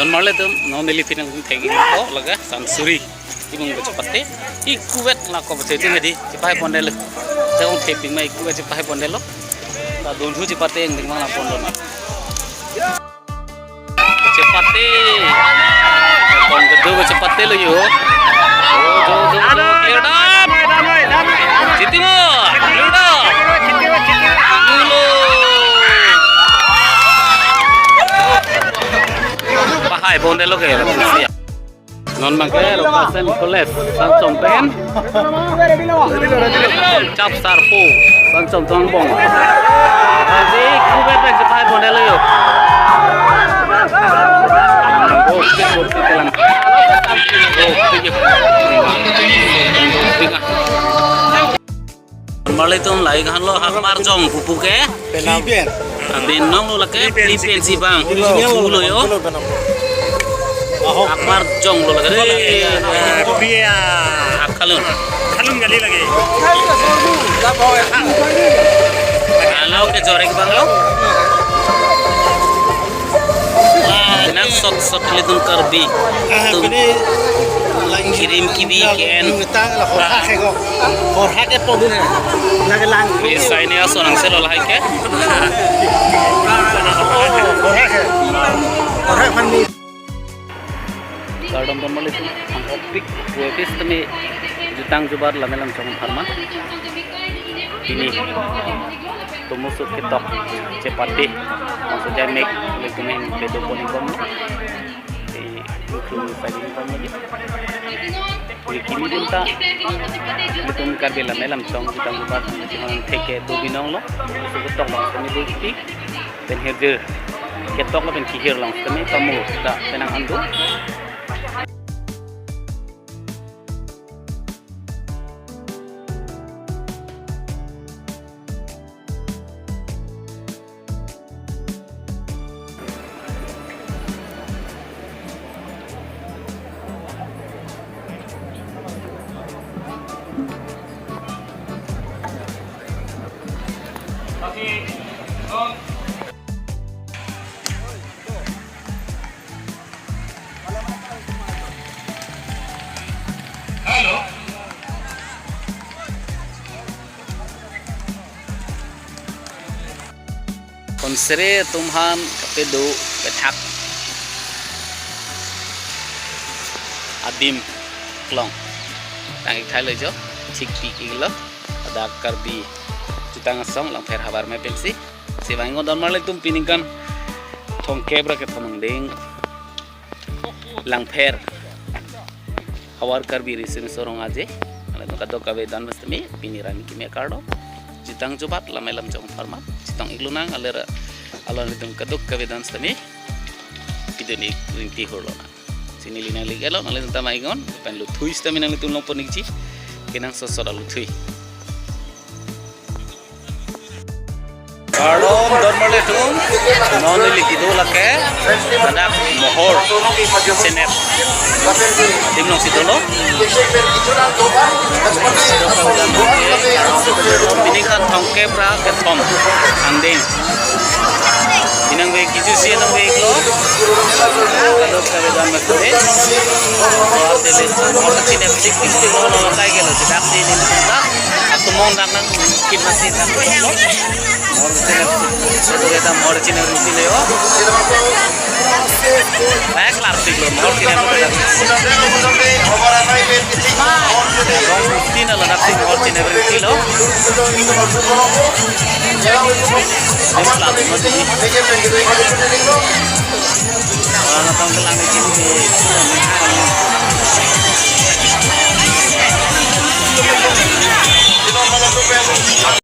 Don marle tum no neli pinang tegi ko laga sansuri ibung cepate ikuwet la ko bete medi cipai pondel jauh taping mai ikuwet cipai pondelo ta don hu cepate yang ding mana pondon cepate kon gedo cepate lo yo jo clear up citimo clear up Hai bondelo ke non magero pasen koles sancom pen cap sarpo sancom tongbong jadi kubet pe cepai bondelo yo telan Malay tum lai kan lo hakmar jong pupu ke ben nong lo lake pen si bang lo yo Akbar jong lo lagi. Biya. Kalun. Kalun gali lagi. Kalau ke jorek bang lo. Nang sot lidun karbi. Kirim kibi ken. Korhak itu dulu. Lagi lang. Bisa ini aso nang selo lah ke. Korhak mandi. Gardam don mali tu optik webis temi jutang jubar lamelam chong pharma ini to musuk ketok cepati maksudnya make legumen bedo poni kom itu pagi kom lagi kini junta betum karbe lamelam chong jutang jubar chong theke do binong lo musuk ketok long temi dikti ben herder ketok lo ben kihir long temi tamu da penang andu Halo. Konsere tumhan kapedo petak adim klong tang ikhai lejo thik pi iglo ada karbi jutang song lang pher habar me pensi sibango don marle tum piningkan thong kebra ke thomang ding lang pher hawar karbi risin sorong aje ala to kadok kabe dan mestami piniran kimi kardo jutang jubat lamelam jong farma jutang iglunang alera alon litum kadok kabe dan mestami pideni rinti horlona sini lina ligelo nale tama ingon pen lu thui stamina litum long ponigji kinang sosora lu thui Kardom don marle tum non likido lake ada mohor senep timnong sidolo ini kan thongke pra ke thom anding inang we kitu si nang we lo kado kavedan mate or dele or chine pik pik lo lo kai gelo sidak di ni ta atumong nang kit masi ta और चीने तो मोर चीने रुचि ले हो बैक लार्सी लो मोर चीने तो तीन अलग सी मोर चीने रुचि लो इस लाभ में तो और ना तो अंकल आने की